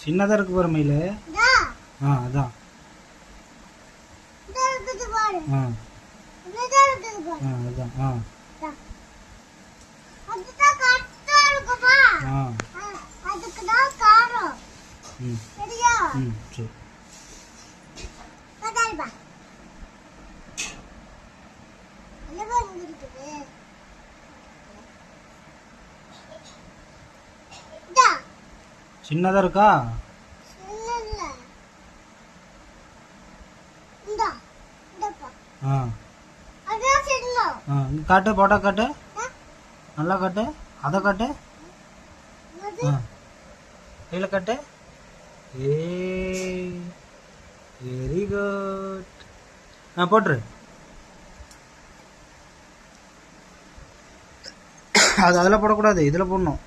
சின்னதாக இருக்கு பாரு மயில. அதான். அதான். சரி. சின்னதா இருக்கா? காட்டு, போட்டோ காட்டு, நல்லா காட்டு, அதை காட்டு, கையில் காட்டு. Very good. போட்டுரு. அது அதில் போடக்கூடாது, இதில் போடணும்.